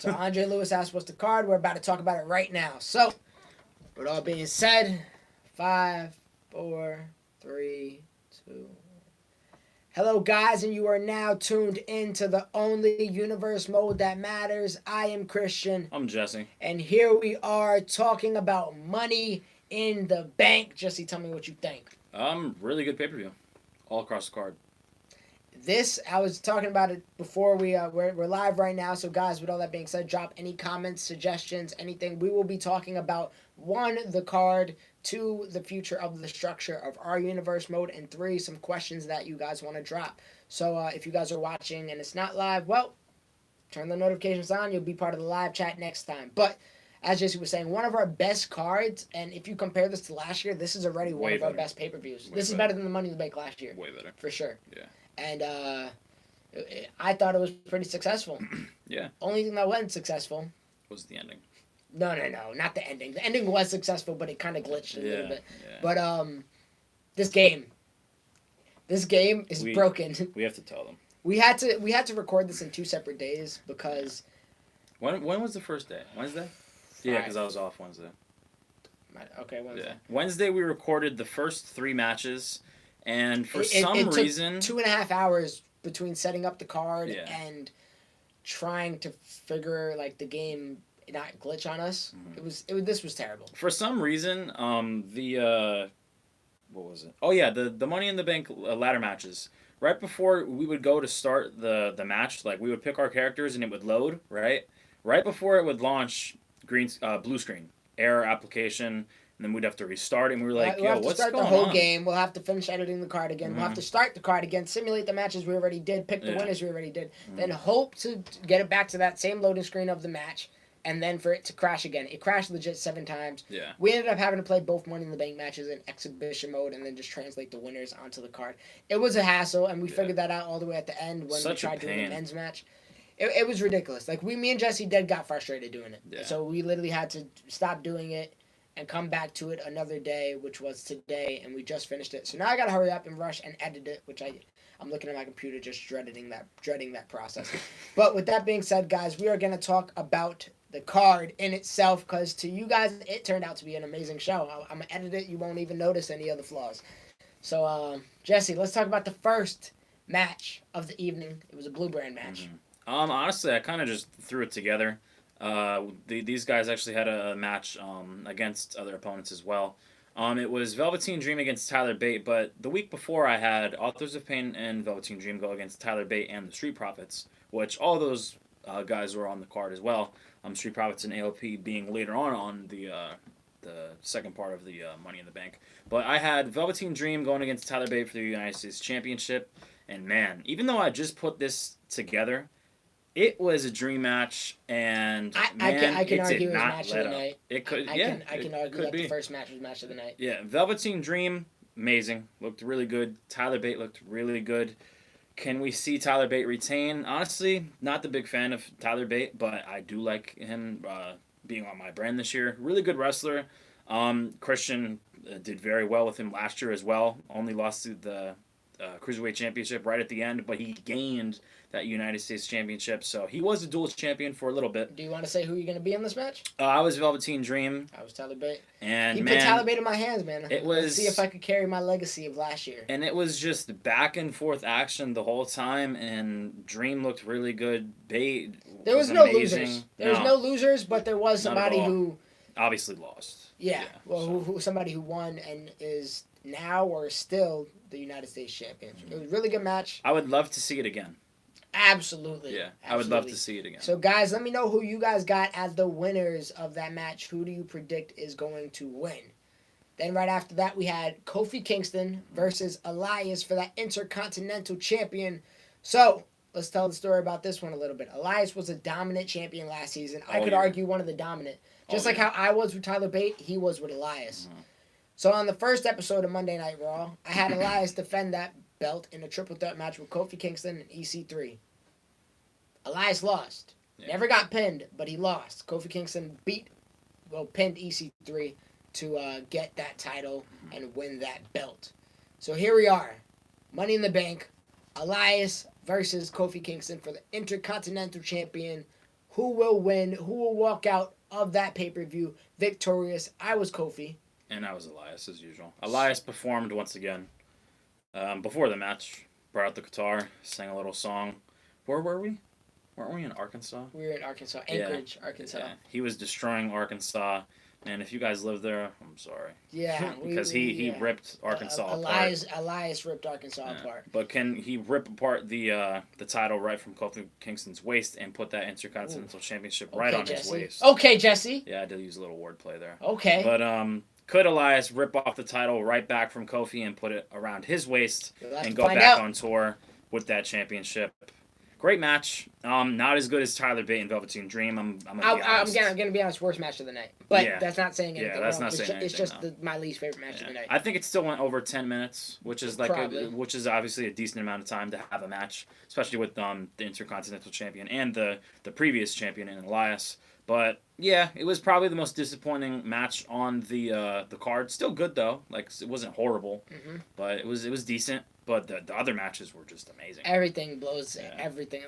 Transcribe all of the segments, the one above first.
So Andre Lewis asked what's the card. We're about to talk about it right now. So, with all being said, 5, 4, 3, 2. Hello, guys, and you are now tuned into the only universe mode that matters. I am Christian. I'm Jesse. And here we are talking about Money in the Bank. Jesse, tell me what you think. Really good pay-per-view. All across the card. I was talking about it before we're live right now. So, guys, with all that being said, drop any comments, suggestions, anything. We will be talking about 1, the card, 2, the future of the structure of our universe mode, and 3, some questions that you guys want to drop. So, if you guys are watching and it's not live, well, turn the notifications on. You'll be part of the live chat next time. But as Jesse was saying, one of our best cards, and if you compare this to last year, this is already one of our best pay-per-views. This is better than the Money in the Bank last year. Way better. For sure. Yeah. And I thought it was pretty successful. Yeah. Only thing that wasn't successful was the ending. No, not the ending. The ending was successful, but it kind of glitched a little bit. Yeah. But this game is broken. We have to tell them. We had to record this in 2 separate days because. When was the first day? Wednesday. Yeah, because I was off Wednesday. Okay, Wednesday. Yeah. Wednesday we recorded the first 3 matches, and for some reason, took 2.5 hours between setting up the card and trying to figure the game not glitch on us. Mm-hmm. This was terrible. For some reason, what was it? Oh yeah, the Money in the Bank ladder matches. Right before we would go to start the match, we would pick our characters and it would load, right? Right before it would launch, blue screen, error application. And then we'd have to restart it, and we were like, we'll what's going on? We'll have to start the whole game. We'll have to finish editing the card again. Mm-hmm. We'll have to start the card again, simulate the matches we already did, pick the winners we already did, then hope to get it back to that same loading screen of the match, and then for it to crash again. It crashed legit 7 times. Yeah. We ended up having to play both Money in the Bank matches in exhibition mode and then just translate the winners onto the card. It was a hassle, and we figured that out all the way at the end when we tried doing the men's match. It was ridiculous. Me and Jesse got frustrated doing it. Yeah. So we literally had to stop doing it and come back to it another day, which was today, and we just finished it. So now I gotta hurry up and rush and edit it, which I'm looking at my computer just dreading that process. But with that being said, guys, we are gonna talk about the card in itself, because to you guys, it turned out to be an amazing show. I'm gonna edit it. You won't even notice any of the flaws. So, Jesse, let's talk about the first match of the evening. It was a Blue Brand match. Mm-hmm. Honestly, I kind of just threw it together. These guys actually had a match against other opponents as well. It was Velveteen Dream against Tyler Bate, but the week before I had Authors of Pain and Velveteen Dream go against Tyler Bate and the Street Profits, which all those guys were on the card as well. Street Profits and AOP being later on the second part of the Money in the Bank. But I had Velveteen Dream going against Tyler Bate for the United States Championship, and man, even though I just put this together, it was a dream match, and I can argue it was match of the night. It could, I can argue that the first match was match of the night. Yeah, Velveteen Dream, amazing, looked really good. Tyler Bate looked really good. Can we see Tyler Bate retain? Honestly, not the big fan of Tyler Bate, but I do like him being on my brand this year. Really good wrestler. Christian did very well with him last year as well. Only lost to the Cruiserweight Championship right at the end, but he gained that United States Championship, so he was a dual champion for a little bit. Do you want to say who you're going to be in this match? I was Velveteen Dream. I was Tyler Bate. And he put Tyler Bate in my hands, man. Let's see if I could carry my legacy of last year. And it was just back and forth action the whole time, and Dream looked really good. Bate there was no amazing. Losers. There was no losers, but there was somebody who obviously lost. Yeah, who somebody who won and is now or still the United States champion. It was a really good match. I would love to see it again. Absolutely. Yeah, I would love to see it again. So, guys, let me know who you guys got as the winners of that match. Who do you predict is going to win? Then right after that, we had Kofi Kingston versus Elias for that Intercontinental Champion. So, let's tell the story about this one a little bit. Elias was a dominant champion last season. I could argue one of the dominant. Just like how I was with Tyler Bate, he was with Elias. Mm-hmm. So, on the first episode of Monday Night Raw, I had Elias defend that belt in a triple threat match with Kofi Kingston and EC3. Elias lost. Yeah. Never got pinned, but he lost. Kofi Kingston pinned EC3 to get that title and win that belt. So here we are. Money in the Bank. Elias versus Kofi Kingston for the Intercontinental Champion. who will win, who will walk out of that pay-per-view victorious. I was Kofi. And I was Elias, as usual. Elias performed once again. Before the match, brought out the guitar, sang a little song. Where were we? Weren't we in Arkansas? We were in Arkansas, Anchorage, Arkansas. Yeah. He was destroying Arkansas. And if you guys live there, I'm sorry. Yeah, because he ripped Arkansas apart. Elias ripped Arkansas apart. But can he rip apart the title right from Kofi Kingston's waist and put that Intercontinental Championship right on his waist? Okay, Jesse. Yeah, I did use a little wordplay there. Okay. But could Elias rip off the title right back from Kofi and put it around his waist and go back on tour with that championship? Great match. Not as good as Tyler Bate and Velveteen Dream. I'm gonna be honest. Worst match of the night, but that's not saying anything. Yeah, that's not saying anything. It's just my least favorite match of the night. I think it still went over 10 minutes, which is which is obviously a decent amount of time to have a match, especially with the Intercontinental Champion and the previous champion in Elias. But yeah, it was probably the most disappointing match on the card. Still good though, like it wasn't horrible, but it was decent. But the other matches were just amazing. Everything blows. Everything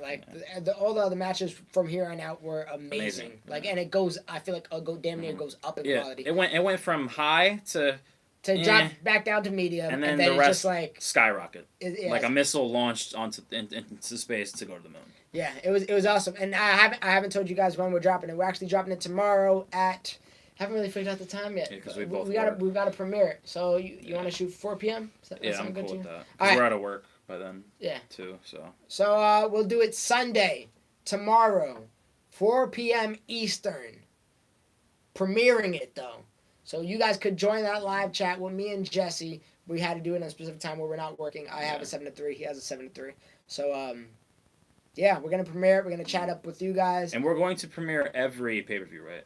all the other matches from here on out were amazing. Like and it goes. I feel like damn near goes up in quality. It went from high to drop back down to medium, and then the rest just like skyrocket. Like a missile launched into space to go to the moon. Yeah, it was awesome. And I haven't told you guys when we're dropping it. We're actually dropping it tomorrow at. Haven't really figured out the time yet. Yeah, because we both we got to premiere it. So you want to shoot 4 p.m.? I'm cool with that. Because we're out of work by then. Yeah. Too. So we'll do it Sunday, tomorrow, 4 p.m. Eastern. Premiering it though, so you guys could join that live chat with me and Jesse. We had to do it at a specific time where we're not working. I have a 7 to 3. He has a 7 to 3. So yeah, we're gonna premiere it. We're gonna chat up with you guys. And we're going to premiere every pay-per-view, right?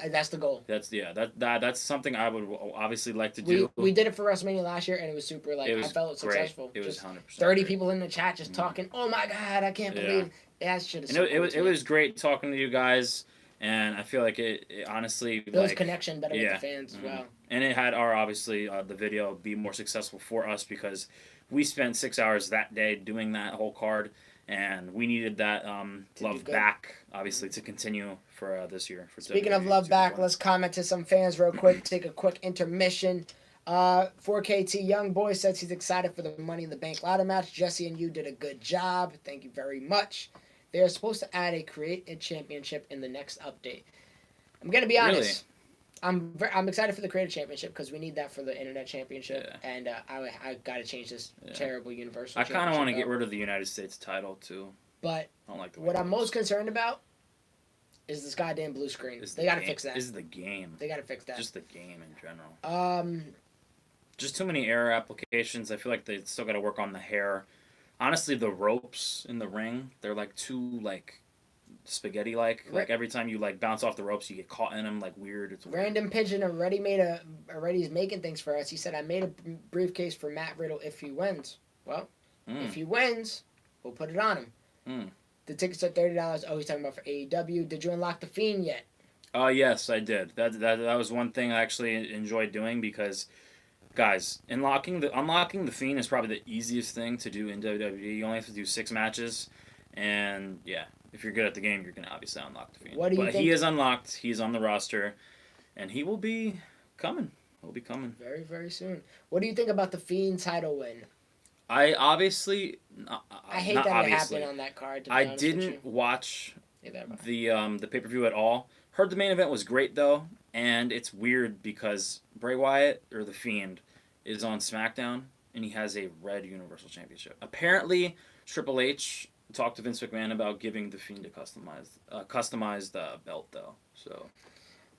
That's the goal. That's something I would obviously like to do. We did it for WrestleMania last year, and it was super. I felt successful. It was 100%. 30 people in the chat just talking. Oh my god, I can't believe that shit. It was great talking to you guys, and I feel like it honestly builds connection better with the fans as well. And it had obviously the video be more successful for us because we spent 6 hours that day doing that whole card. And we needed that love back, obviously, to continue for this year. Speaking of love back, let's comment to some fans real quick. Take a quick intermission. 4KT Young Boy says he's excited for the Money in the Bank ladder match. Jesse and you did a good job. Thank you very much. They are supposed to add a Create a Championship in the next update. I'm going to be honest. Really? I'm excited for the Creative Championship because we need that for the Internet Championship, and I got to change this terrible Universal. I kind of want to get rid of the United States title too. But I don't like the what I'm most concerned about is this goddamn blue screen. They got to fix that. This is the game. They got to fix that. Just the game in general. Just too many error applications. I feel like they still got to work on the hair. Honestly, the ropes in the ring, they're like too spaghetti like every time you bounce off the ropes you get caught in them weird. It's weird. Random Pigeon already is making things for us. He said I made a briefcase for Matt Riddle if he wins. Well, if he wins, we'll put it on him. The tickets are $30. Oh, he's talking about for AEW. Did you unlock the Fiend yet? Yes, I did. That was one thing I actually enjoyed doing because guys, unlocking the Fiend is probably the easiest thing to do in WWE. You only have to do 6 matches and yeah. If you're good at the game, you're going to obviously unlock the Fiend. What do you think? He is unlocked. He's on the roster. And he will be coming. He'll be coming. Very, very soon. What do you think about the Fiend title win? I obviously... I hate that it happened on that card, to be honest didn't with you. watch the pay-per-view at all. Heard the main event was great, though. And it's weird because Bray Wyatt, or the Fiend, is on SmackDown. And he has a red Universal Championship. Apparently, Triple H... talked to Vince McMahon about giving the Fiend a customized belt though. So,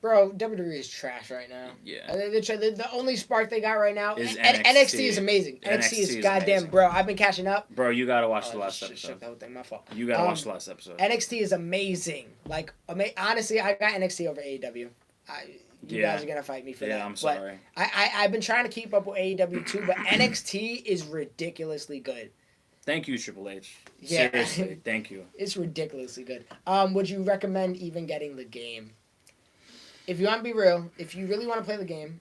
bro, WWE is trash right now. Yeah, the only spark they got right now is NXT is amazing. NXT is goddamn amazing. Bro. I've been catching up. Bro, you gotta watch the last episode. That whole thing, my fault. You gotta watch the last episode. NXT is amazing. Honestly, I got NXT over AEW. You guys are gonna fight me for that. Yeah, I'm sorry. But I've been trying to keep up with AEW too, but NXT is ridiculously good. Thank you, Triple H. Yeah. Seriously, thank you. It's ridiculously good. Would you recommend even getting the game? If you want to be real, if you really want to play the game,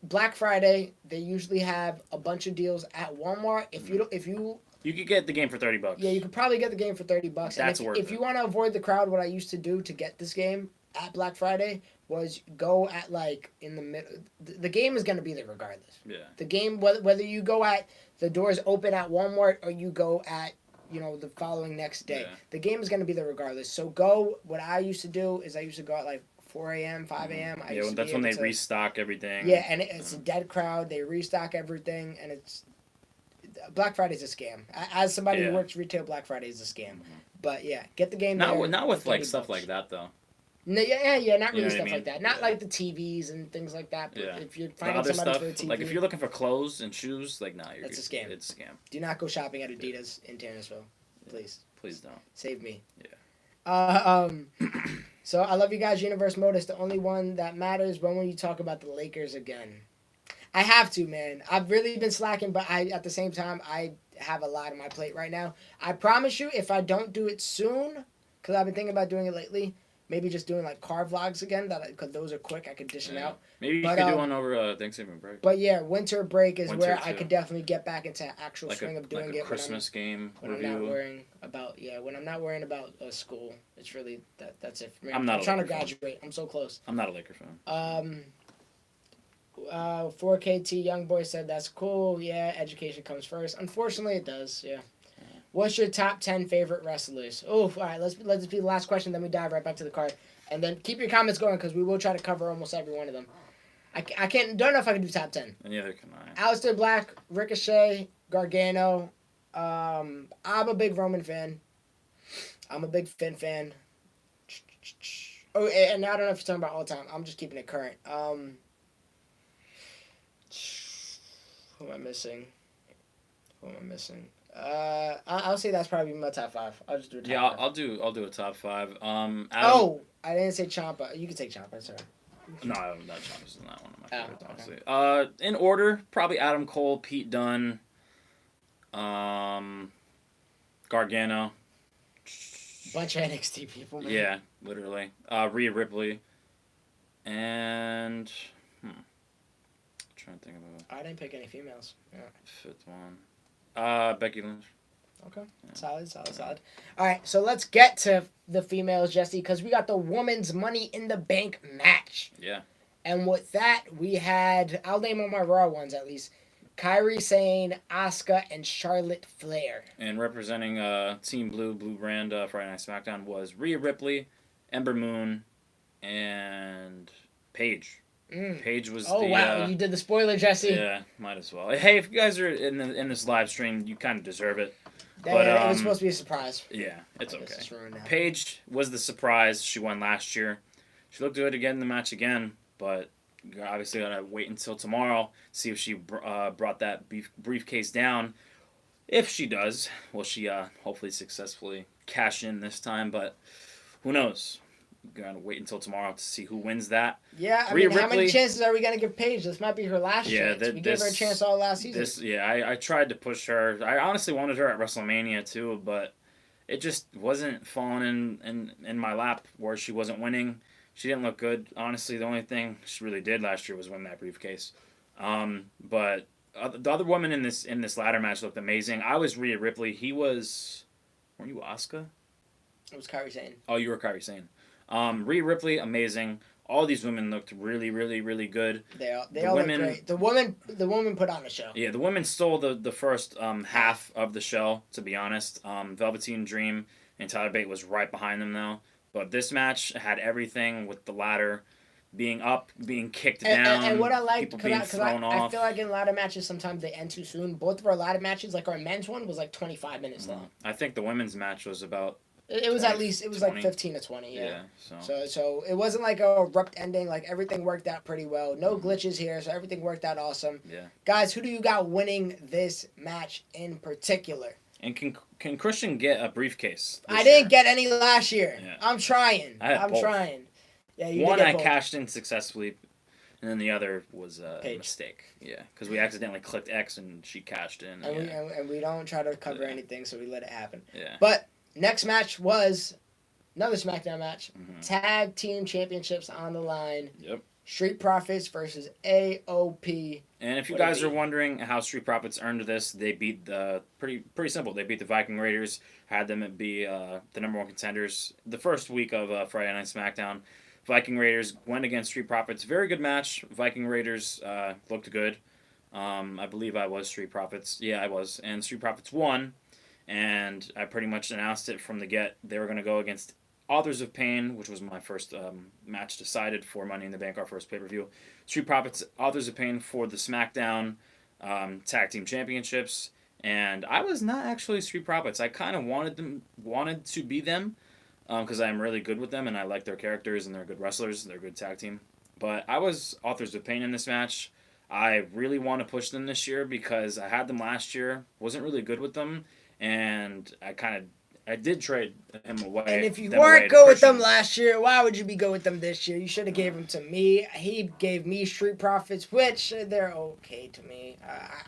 Black Friday, they usually have a bunch of deals at Walmart. If you You could get the game for $30. Yeah, you could probably get the game for $30. That's and worth if it. you want to avoid the crowd, what I used to do to get this game at Black Friday was go at like in the middle. The game is going to be there regardless. Yeah. The game, whether you go at the doors open at Walmart or you go at the following next day, the game is going to be there regardless. So go. What I used to do is I used to go at like 4 a.m., 5 a.m. Yeah, that's when they restock everything. Yeah, and it's a dead crowd. They restock everything, and it's Black Friday's a scam. As somebody who works retail, Black Friday is a scam. But yeah, get the game. Not with like stuff like that though. No, yeah, not really stuff I mean? like that. Not like the TVs and things like that. But if you're finding other somebody stuff, for a TV, like if you're looking for clothes and shoes, like that's a scam. It's a scam. Do not go shopping at Adidas in Taylorsville, please. Please don't. Save me. Yeah. So I love you guys. Universe Mode is the only one that matters. When will you talk about the Lakers again? I have to, man. I've really been slacking, but at the same time, I have a lot on my plate right now. I promise you, if I don't do it soon, because I've been thinking about doing it lately, maybe just doing like car vlogs again, because those are quick. I could dish them out. Maybe you could do one over Thanksgiving break. But yeah, winter break is where I could definitely get back into actual swing of doing like a Christmas game when review. I'm not worrying about when I'm not worrying about school. It's really that's it for me. I'm trying to graduate. I'm so close. I'm not a Laker fan. 4KT Youngboy said that's cool. Yeah, education comes first. Unfortunately, it does. Yeah. What's your top 10 favorite wrestlers? Oh, all right. Let's be the last question. Then we dive right back to the card, and then keep your comments going because we will try to cover almost every one of them. I don't know if I can do top 10. And neither can I. Aleister Black, Ricochet, Gargano. I'm a big Roman fan. I'm a big Finn fan. Oh, and I don't know if you're talking about all the time. I'm just keeping it current. Who am I missing? I'll say that's probably my top 5. I'll just do a top 5. I'll do a top 5. I didn't say Ciampa. You can take Ciampa, sorry. No, not Ciampa's not one of my favorites, honestly. Okay. In order, probably Adam Cole, Pete Dunne, Gargano. Bunch of NXT people, man. Yeah, literally. Rhea Ripley. And trying to think of I didn't pick any females. Yeah. Fifth one. Becky Lynch. Okay. Yeah. Solid. All right, so let's get to the females, Jesse, because we got the Women's Money in the Bank match. Yeah. And with that, we had, I'll name all my Raw ones at least, Kairi Sane, Asuka, and Charlotte Flair. And representing Team Blue brand Friday Night SmackDown was Rhea Ripley, Ember Moon, and Paige. Paige was wow, you did the spoiler, Jesse. Yeah, might as well. Hey, if you guys are in this live stream, you kind of deserve it. But it was supposed to be a surprise. Yeah, it's okay. Paige was the surprise. She won last year. She looked good again in the match again, but obviously gotta wait until tomorrow, see if she brought that briefcase down. If she does, will she hopefully successfully cash in this time? But who knows? Gotta wait until tomorrow to see who wins that. Yeah, I mean, how many chances are we gonna give Paige? This might be her last chance. We gave her a chance all last season. I tried to push her. I honestly wanted her at WrestleMania too, but it just wasn't falling in my lap where she wasn't winning. She didn't look good. Honestly, the only thing she really did last year was win that briefcase. But the other woman in this ladder match looked amazing. I was Rhea Ripley. Weren't you Asuka? It was Kairi Sane. Oh, you were Kairi Sane. Rhea Ripley, amazing. All these women looked really, really, really good. They all look great. The woman put on a show. Yeah, the women stole the first half of the show, to be honest. Velveteen Dream and Tyler Bate was right behind them, though. But this match had everything with the ladder being up, being kicked down, and what I liked, people being thrown off. I feel like in ladder matches sometimes they end too soon. Both of our ladder matches, like our men's one, was like 25 minutes long. I think the women's match was about... It was 20, at least, it was 20. Like 15 to 20, yeah. So it wasn't like a abrupt ending. Like, everything worked out pretty well. No glitches here, so everything worked out awesome. Yeah. Guys, who do you got winning this match in particular? And can Christian get a briefcase? I didn't get any last year. Yeah. I'm trying. I'm trying. Yeah, you one did I both. cashed in successfully, and then the other was a mistake. Yeah, because we accidentally clicked X and she cashed in. And we don't try to cover anything, so we let it happen. Yeah. But next match was another SmackDown match. Tag Team Championships on the line. Yep. Street Profits versus AOP. And if you guys are wondering how Street Profits earned this, they beat the pretty simple. They beat the Viking Raiders, had them be the number one contenders the first week of Friday Night SmackDown. Viking Raiders went against Street Profits. Very good match. Viking Raiders looked good. I believe I was Street Profits. Yeah, I was. And Street Profits won. And I pretty much announced it from the get. They were going to go against Authors of Pain, which was my first match decided for Money in the Bank, our first pay-per-view. Street Profits, Authors of Pain for the SmackDown Tag Team Championships. And I was not actually Street Profits. I kind of wanted to be them because I'm really good with them and I like their characters and they're good wrestlers. They're a good tag team. But I was Authors of Pain in this match. I really want to push them this year because I had them last year. Wasn't really good with them. And I did trade him away. And if you weren't good with them last year, why would you be good with them this year? You should have gave them to me. He gave me Street Profits, which they're okay to me.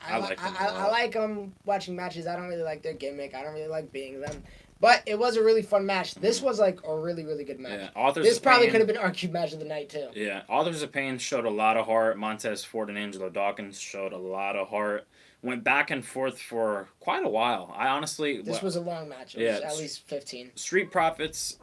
I like them watching matches. I don't really like their gimmick. I don't really like being them. But it was a really fun match. This was like a really, really good match. Yeah, this probably could have been our cube match of the night, too. Yeah, Authors of Pain showed a lot of heart. Montez Ford and Angelo Dawkins showed a lot of heart. Went back and forth for quite a while. I honestly... This was a long match. It was at least 15. Street Profits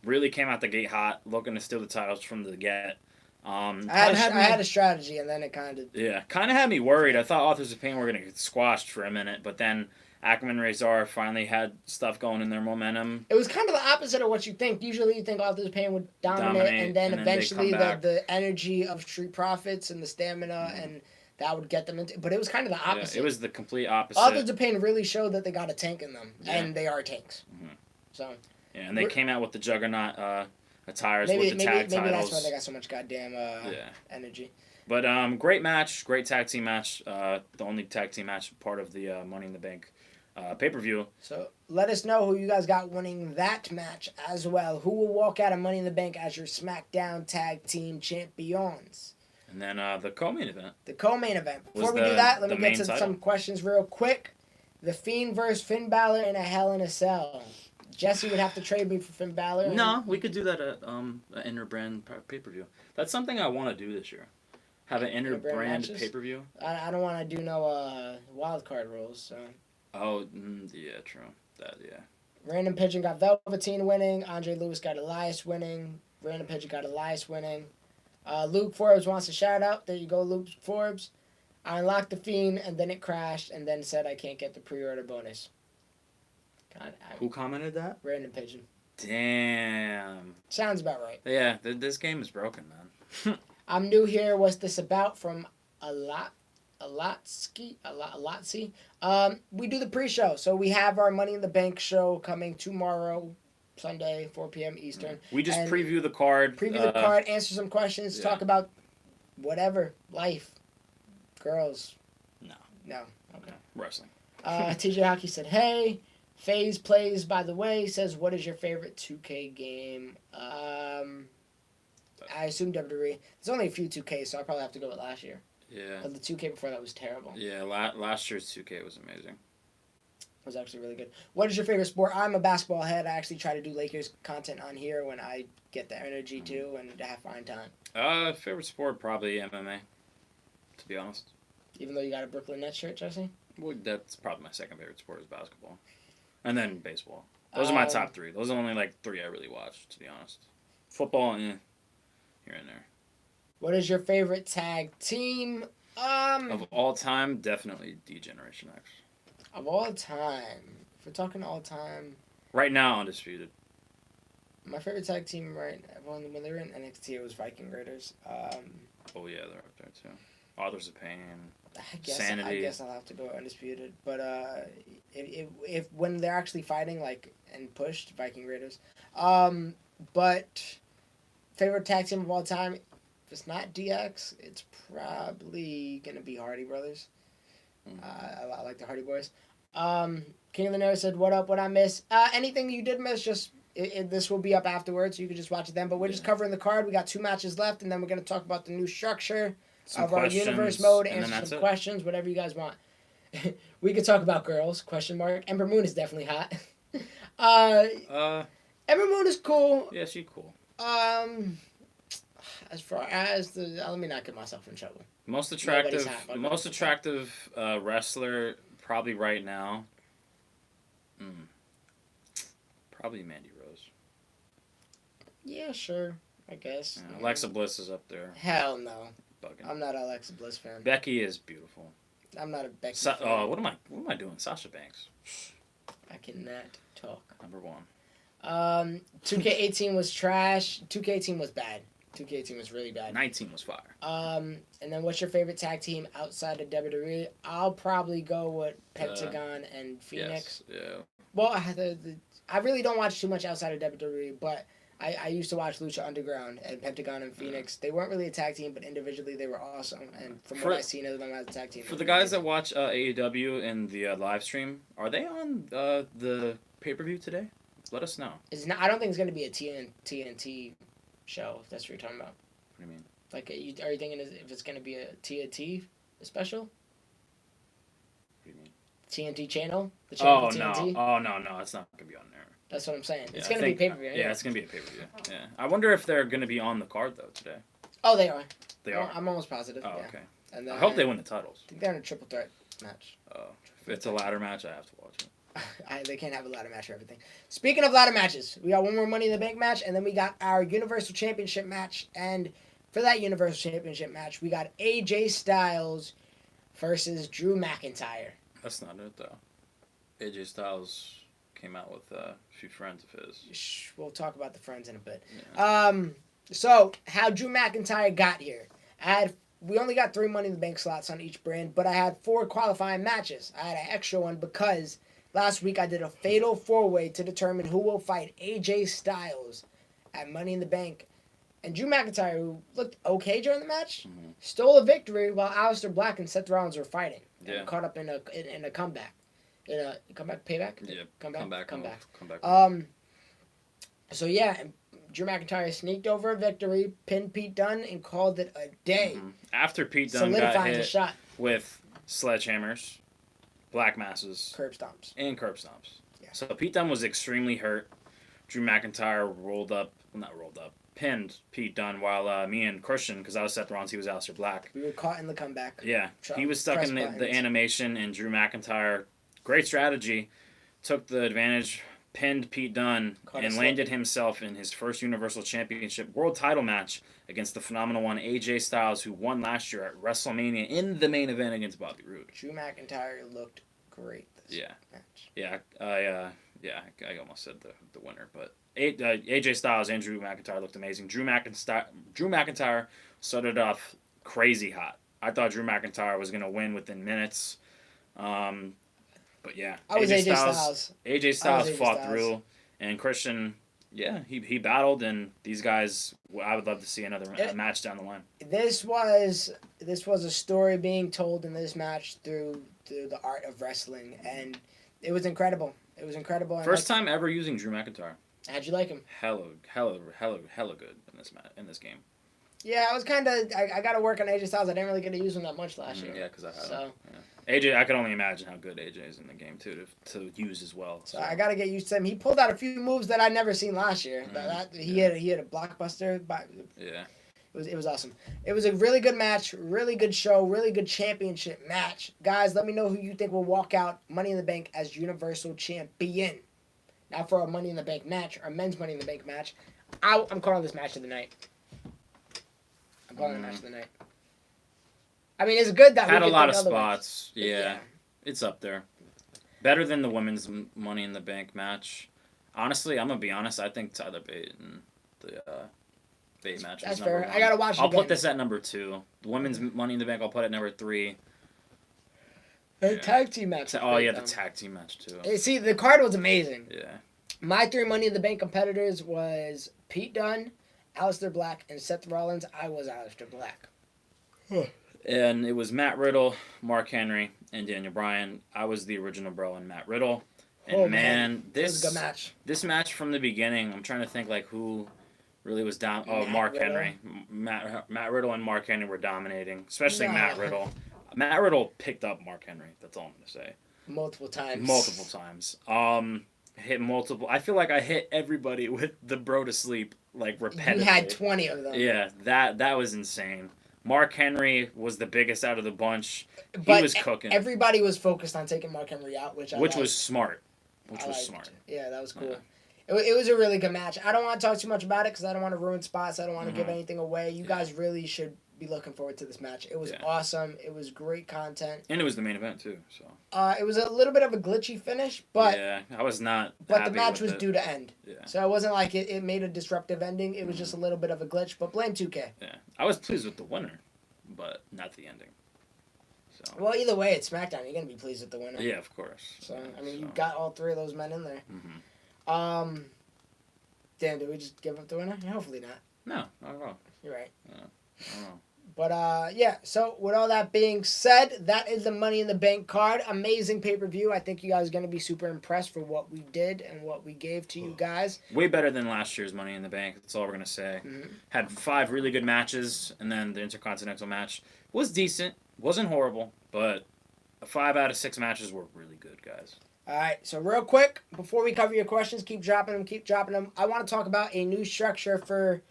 really came out the gate hot, looking to steal the titles from the get. I had a strategy, and then it kind of... Yeah, kind of had me worried. I thought Authors of Pain were going to get squashed for a minute, but then Ackerman Razor finally had stuff going in their momentum. It was kind of the opposite of what you think. Usually you think Authors of Pain would dominate and then eventually the energy of Street Profits and the stamina and that would get them into... But it was kind of the opposite. Yeah, it was the complete opposite. Authors of Pain really showed that they got a tank in them, and they are tanks. Mm-hmm. So... Yeah, and they came out with the Juggernaut attires with the tag titles. Maybe that's why they got so much goddamn energy. But great match, great tag team match. The only tag team match part of the Money in the Bank pay-per-view. So let us know who you guys got winning that match as well. Who will walk out of Money in the Bank as your SmackDown Tag Team Champions? And then the co-main event. The co-main event. Before we do that, let me get to some questions real quick. The Fiend versus Finn Balor in a Hell in a Cell. Jesse would have to trade me for Finn Balor. No, we could do that at inter-brand pay-per-view. That's something I want to do this year. Have an inter-brand pay-per-view. I don't want to do no wild card rules. So. Oh, yeah, true. Random Pigeon got Velveteen winning. Andre Lewis got Elias winning. Random Pigeon got Elias winning. Luke Forbes wants a shout out. There you go, Luke Forbes. I unlocked the Fiend and then it crashed and then said I can't get the pre-order bonus. God, who commented that? Random Pigeon. Damn. Sounds about right. Yeah, this game is broken, man. I'm new here. What's this about? From Alatsky. We do the pre-show. So we have our Money in the Bank show coming tomorrow, Sunday, 4 p.m. Eastern. We just preview the card. Answer some questions, talk about whatever. Life. Girls. No. Okay. Wrestling. TJ Hockey said, hey. FaZe Plays, by the way, says, what is your favorite 2K game? I assume WWE. There's only a few 2Ks, so I'll probably have to go with last year. Yeah. But the 2K before that was terrible. Yeah, last year's 2K was amazing. It was actually really good. What is your favorite sport? I'm a basketball head. I actually try to do Lakers content on here when I get the energy to and have fine time. Favorite sport, probably MMA, to be honest. Even though you got a Brooklyn Nets shirt, Jesse? Well, that's probably my second favorite sport is basketball. And then baseball. Those are my top three. Those are only like three I really watch, to be honest. Football, here and there. What is your favorite tag team? Of all time, definitely D-Generation X. Of all time. If we're talking all time. Right now, Undisputed. My favorite tag team when they were in NXT, it was Viking Raiders. Oh yeah, they're up there too. Authors of Pain. Sanity. I guess I'll have to go Undisputed. But if when they're actually fighting and pushed, Viking Raiders. But favorite tag team of all time, if it's not DX, it's probably gonna be Hardy Brothers. I like the Hardy Boys. King of the Nerd said, "What up? What I miss? Anything you did miss, just this will be up afterwards, so you can just watch it then. But we're just covering the card. We got 2 matches left, and then we're gonna talk about the new structure." Of our universe mode, answer some questions, whatever you guys want. We could talk about girls, question mark. Ember Moon is definitely hot. Ember Moon is cool. Yeah, she's cool. As far as the, let me not get myself in trouble. Most Nobody's attractive, hot, but most attractive wrestler probably right now. Mm, probably Mandy Rose. Yeah, sure. I guess. Yeah, Alexa Bliss is up there. Hell no. Bugging. I'm not an Alexa Bliss fan. Becky is beautiful. I'm not a Becky fan. What am I doing? Sasha Banks. I cannot talk. Number one. 2K18 was trash. 2K18 was bad. 2K18 was really bad. 19 was fire. And then what's your favorite tag team outside of WWE? I'll probably go with Pentagon and Phoenix. Yes, yeah. Well, I really don't watch too much outside of WWE, but I used to watch Lucha Underground and Pentagon and Phoenix. They weren't really a tag team, but individually they were awesome. And from what I've seen of them as a tag team. For the guys that watch AEW and the live stream, are they on the pay-per-view today? Let us know. It's not. I don't think it's going to be a TNT show, if that's what you're talking about. What do you mean? Like, are you thinking if it's going to be a TNT special? What do you mean? TNT channel? The channel for no. TNT? Oh, no, it's not going to be on there. That's what I'm saying. Yeah, it's going to be pay-per-view. Yeah, it's going to be a pay-per-view. Yeah. I wonder if they're going to be on the card, though, today. Oh, they are. They are? I'm almost positive. Oh, yeah. okay. And I hope they win the titles. I think they're in a triple threat match. Oh, if it's a ladder match, I have to watch it. They can't have a ladder match for everything. Speaking of ladder matches, we got one more Money in the Bank match, and then we got our Universal Championship match. And for that Universal Championship match, we got AJ Styles versus Drew McIntyre. That's not it, though. AJ Styles came out with a few friends of his. We'll talk about the friends in a bit. Yeah. So, how Drew McIntyre got here. We only got 3 Money in the Bank slots on each brand, but I had 4 qualifying matches. I had an extra one because last week I did a fatal 4-way to determine who will fight AJ Styles at Money in the Bank. And Drew McIntyre, who looked okay during the match, stole a victory while Aleister Black and Seth Rollins were fighting. Yeah. And caught up in a comeback. In a comeback, payback? Yeah. Comeback. Comeback. So yeah, Drew McIntyre sneaked over a victory, pinned Pete Dunne, and called it a day. After Pete Dunne got hit his shot. with sledgehammers, black masses, Curb stomps. and curb stomps. Yeah. So Pete Dunne was extremely hurt. Drew McIntyre pinned Pete Dunne while me and Christian, because I was Seth Rollins, he was Aleister Black. We were caught in the comeback. Yeah, he was stuck in the animation, and Drew McIntyre, great strategy, took the advantage, pinned Pete Dunne, and landed himself in his first Universal Championship World title match against the phenomenal one AJ Styles, who won last year at WrestleMania in the main event against Bobby Roode. Drew McIntyre looked great this match. Yeah, I almost said the winner, but AJ Styles and Drew McIntyre looked amazing. Drew McIntyre started off crazy hot. I thought Drew McIntyre was going to win within minutes. But yeah, AJ Styles fought through, and Christian, yeah, he battled, and these guys, I would love to see another match down the line. This was a story being told in this match through the art of wrestling, and it was incredible. It was incredible. First time ever using Drew McIntyre. How'd you like him? Hella good in this game. Yeah, I was kind of. I got to work on AJ Styles. I didn't really get to use him that much last year. Yeah, because I had him. Yeah. AJ, I can only imagine how good AJ is in the game too to use as well. So I got to get used to him. He pulled out a few moves that I'd never seen last year. He had a blockbuster. Yeah. It was awesome. It was a really good match, really good show, really good championship match. Guys, let me know who you think will walk out Money in the Bank as Universal Champion. Now for our Money in the Bank match, our men's Money in the Bank match, I'm calling this match of the night. I'm calling it match of the night. I mean, it's good that had a lot of spots. Yeah, it's up there. Better than the women's Money in the Bank match. Honestly, I'm gonna be honest. I think Tyler Bate and the Bate match. That's fair. I gotta watch it. I'll put this at number 2. The women's Money in the Bank, I'll put at number 3. The tag team match. The tag team match too. See, the card was amazing. Yeah. My 3 Money in the Bank competitors was Pete Dunne, Aleister Black, and Seth Rollins. I was Aleister Black. And it was Matt Riddle, Mark Henry, and Daniel Bryan. I was the original bro and Matt Riddle. And this was a good match. This match from the beginning, I'm trying to think like who really was down. Oh, Mark Henry. Matt Riddle and Mark Henry were dominating, especially Matt Riddle. Matt Riddle picked up Mark Henry. That's all I'm going to say. Multiple times. hit multiple. I feel like I hit everybody with the bro to sleep like repetitively. You had 20 of them. Yeah, that was insane. Mark Henry was the biggest out of the bunch. He But was cooking, everybody was focused on taking Mark Henry out, which was smart. Which was smart. Yeah, that was cool. Yeah. It was a really good match. I don't want to talk too much about it because I don't want to ruin spots. I don't want to give Mhm. anything away. You guys really should be looking forward to this match. It was awesome. It was great content. And it was the main event too. So. It was a little bit of a glitchy finish, but Yeah, I was not. but the match was due to end. Yeah. So it wasn't like it made a disruptive ending. It was just a little bit of a glitch. But blame 2K. Yeah, I was pleased with the winner, but not the ending. So. Well, either way, it's SmackDown. You're gonna be pleased with the winner. Yeah, of course. So Yeah, I mean, you got all three of those men in there. Mm-hmm. Damn, did we just give up the winner? Hopefully not. No, not at all. You're right. I don't know. But yeah, so with all that being said, that is the Money in the Bank card. Amazing pay-per-view. I think you guys are going to be super impressed for what we did and what we gave to you guys. Way better than last year's Money in the Bank. That's all we're going to say. Mm-hmm. Had 5 really good matches, and then the Intercontinental match was decent. Wasn't horrible, but 5 out of 6 matches were really good, guys. All right, so real quick, before we cover your questions, keep dropping them. I want to talk about a new structure for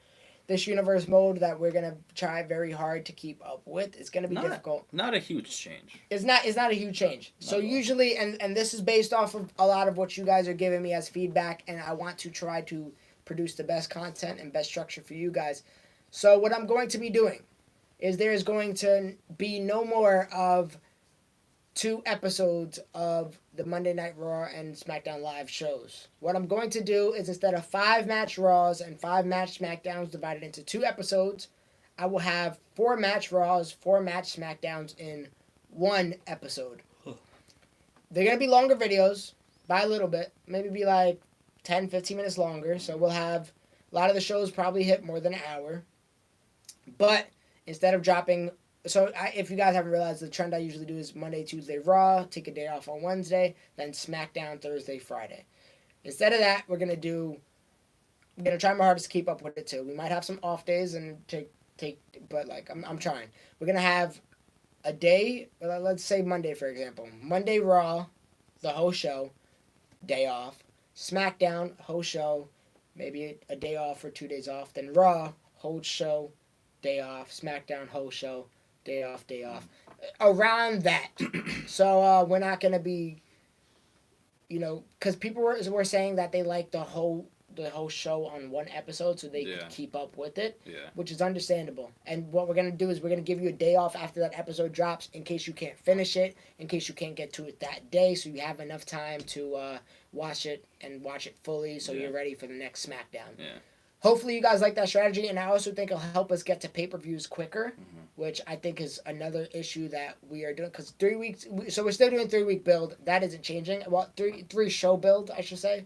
this universe mode that we're going to try very hard to keep up with. It's going to be difficult. Not a huge change. It's not a huge change. So usually, and this is based off of a lot of what you guys are giving me as feedback, and I want to try to produce the best content and best structure for you guys. So what I'm going to be doing is there is going to be no more of 2 episodes of the Monday Night Raw and SmackDown Live shows. What I'm going to do is instead of 5 match Raws and 5 match SmackDowns divided into 2 episodes, I will have 4 match Raws, 4 match SmackDowns in 1 episode. They're going to be longer videos by a little bit. Maybe be like 10, 15 minutes longer. So we'll have a lot of the shows probably hit more than an hour. But instead of dropping... So if you guys haven't realized, the trend I usually do is Monday, Tuesday, Raw, take a day off on Wednesday, then SmackDown Thursday, Friday. Instead of that, we're going to try my hardest to keep up with it too. We might have some off days and but like I'm trying. We're going to have a day, let's say Monday for example. Monday Raw, the whole show, day off. SmackDown, whole show, maybe a day off or 2 days off. Then Raw, whole show, day off. SmackDown, whole show. Day off. Around that. So we're not going to be, because people were saying that they like the whole show on 1 episode so they could keep up with it, which is understandable. And what we're going to do is we're going to give you a day off after that episode drops in case you can't finish it, in case you can't get to it that day, so you have enough time to watch it and watch it fully so you're ready for the next SmackDown. Yeah. Hopefully you guys like that strategy, and I also think it'll help us get to pay-per-views quicker, which I think is another issue that we are doing, because 3 weeks, so we're still doing 3-week build. That isn't changing. Well, three show build, I should say.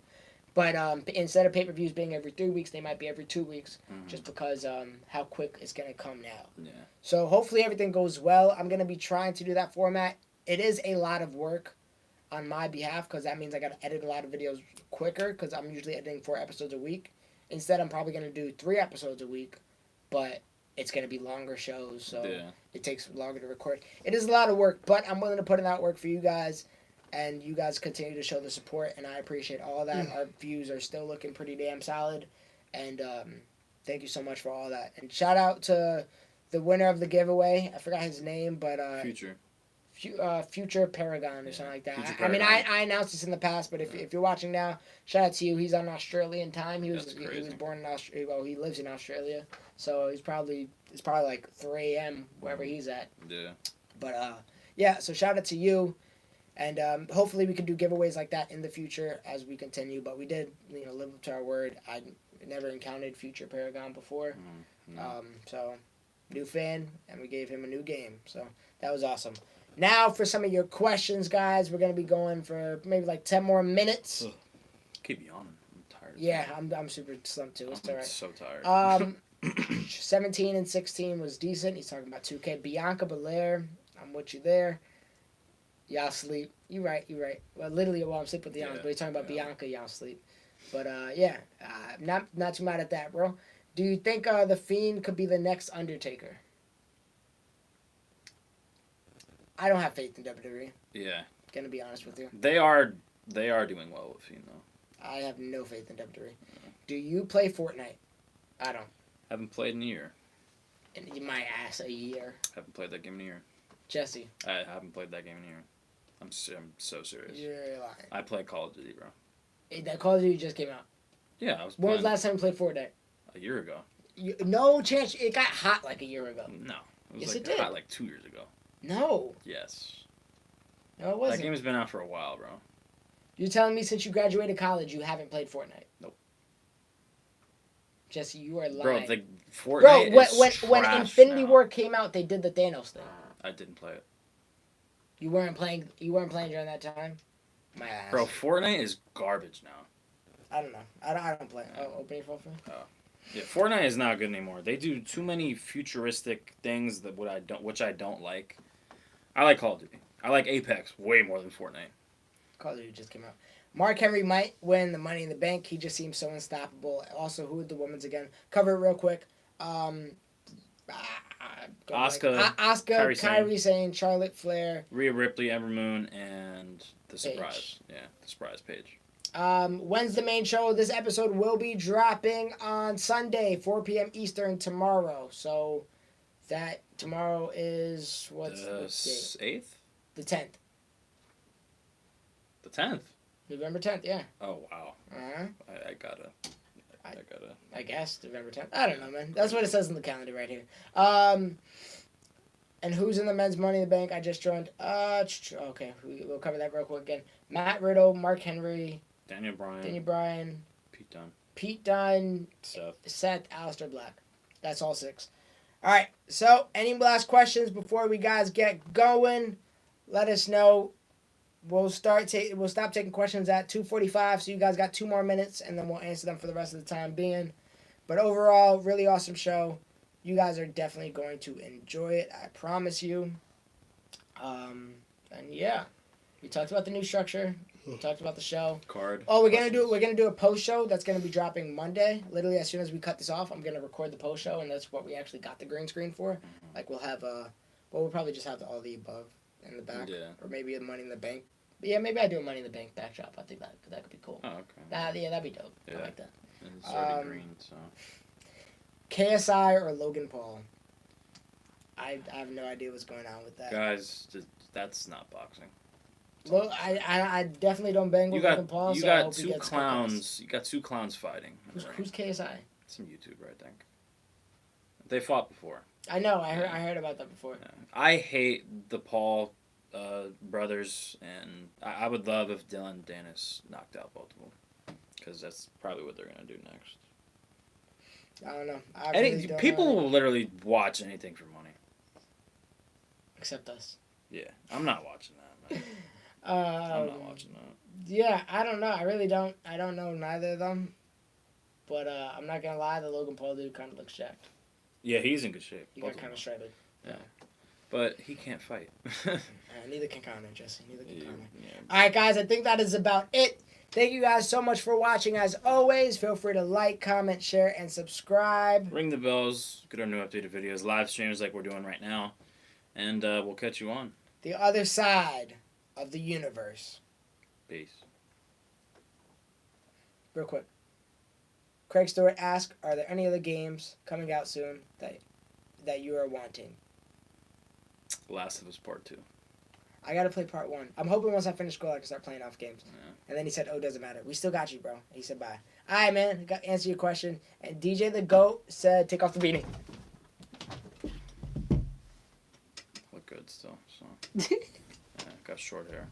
But instead of pay-per-views being every 3 weeks, they might be every 2 weeks, just because how quick it's going to come now. Yeah. So hopefully everything goes well. I'm going to be trying to do that format. It is a lot of work on my behalf, because that means I got to edit a lot of videos quicker, because I'm usually editing 4 episodes a week. Instead, I'm probably going to do 3 episodes a week, but it's going to be longer shows, so it takes longer to record. It is a lot of work, but I'm willing to put in that work for you guys, and you guys continue to show the support, and I appreciate all that. Our views are still looking pretty damn solid, and thank you so much for all that. And shout out to the winner of the giveaway. I forgot his name, but... Future Paragon or something like that. I mean, I announced this in the past, but if you're watching now, shout out to you. He's on Australian time. He was born in Australia. Well, he lives in Australia, so it's probably like 3 a.m. wherever he's at. Yeah. But yeah. So shout out to you, and hopefully we can do giveaways like that in the future as we continue. But we did, live up to our word. I never encountered Future Paragon before, so new fan, and we gave him a new game. So that was awesome. Now for some of your questions, guys. We're going to be going for maybe like 10 more minutes. Ugh. Keep yawning. I'm tired. Yeah, I'm super slumped too. It's all right. So tired. 17 and 16 was decent. He's talking about 2K. Bianca Belair. I'm with you there. Y'all sleep. You're right. Well, literally, while I'm sleeping with the Yawns, but he's talking about Bianca, y'all sleep. But yeah, not too mad at that, bro. Do you think The Fiend could be the next Undertaker? I don't have faith in WWE. Yeah. Gonna be honest with you. They are doing well with Fiend though. I have no faith in WWE. Do you play Fortnite? I don't. Haven't played in a year. And my ass a year. Haven't played that game in a year. Jesse. I haven't played that game in a year. I'm so serious. You're lying. I play Call of Duty, bro. That Call of Duty just came out. Yeah, I was When was playing the last time you played Fortnite? a year ago. No chance. It got hot like a year ago. No. It was Yes, like it did. hot like 2 years ago. No. Yes. No, it That wasn't. game has been out for a while, bro. You're telling me since you graduated college you haven't played Fortnite? Nope. Jesse, you are lying. Bro, like Fortnite when trash Infinity now. War came out, they did the Thanos thing. I didn't play it. You weren't playing during that time? My ass. Bro, Fortnite is garbage now. I don't know. I don't play. Oh, open your phone for me. Yeah, Fortnite is not good anymore. They do too many futuristic things which I don't like. I like Call of Duty. I like Apex way more than Fortnite. Call of Duty just came out. Mark Henry might win the Money in the Bank. He just seems so unstoppable. Also, who are the women's again? Cover it real quick. Asuka, Kairi Sane, Charlotte Flair, Rhea Ripley, Ember Moon, and the surprise. Yeah, the surprise page. When's the main show? This episode will be dropping on Sunday, 4 p.m. Eastern tomorrow. So that tomorrow is what's the date? 8th? The 10th. The 10th? November 10th, yeah. Oh, wow. Uh-huh. I gotta. I guess November 10th. I don't know, man. That's what it says in the calendar right here. And who's in the men's Money in the Bank? I just joined. Okay, we'll cover that real quick again. Matt Riddle, Mark Henry, Daniel Bryan, Pete Dunne, Seth, Aleister Black. That's all 6. All right. So, any last questions before we guys get going? Let us know. We'll stop taking questions at 2:45. So you guys got 2 more minutes, and then we'll answer them for the rest of the time being. But overall, really awesome show. You guys are definitely going to enjoy it. I promise you. And yeah, we talked about the new structure. We talked about the show. Card. Oh, we're gonna do a post show that's gonna be dropping Monday. Literally, as soon as we cut this off, I'm gonna record the post show, and that's what we actually got the green screen for. Like we'll have we'll probably just have all the above in the back, or maybe a Money in the Bank. But yeah, maybe I do a Money in the Bank backdrop. I think that could be cool. Oh, okay. That'd be dope. Yeah. I like that. And it's already green, so. KSI or Logan Paul? I have no idea what's going on with that. Guys, that's not boxing. Well, I definitely don't bang with Logan Paul. You so got two clowns. You got 2 clowns fighting. Who's KSI? Some YouTuber, I think. They fought before. I know. I heard about that before. Yeah. I hate the Paul brothers, and I would love if Dylan Dennis knocked out both of them, because that's probably what they're gonna do next. I don't know. People will literally watch anything for money. Except us. Yeah, I'm not watching that, man. I'm not watching that. Yeah, I don't know. I really don't. I don't know neither of them. But I'm not gonna lie, the Logan Paul dude kind of looks jacked. Yeah, he's in good shape. He got kind of shredded. Yeah. But he can't fight. Neither can Connor, Jesse. Neither can Connor. Yeah. All right, guys. I think that is about it. Thank you guys so much for watching. As always, feel free to like, comment, share, and subscribe. Ring the bells. Get our new updated videos. Live streams like we're doing right now. And we'll catch you on. The other side of the universe. Peace. Real quick. Craig Stewart asked, are there any other games coming out soon that you are wanting? Last of Us Part 2. I gotta play Part 1. I'm hoping once I finish school I can start playing off games. Yeah. And then he said, oh, doesn't matter. We still got you, bro. And he said, bye. All right, man. Got answer your question. And DJ the GOAT said, take off the beanie. Look good still. So. Yeah, got short hair.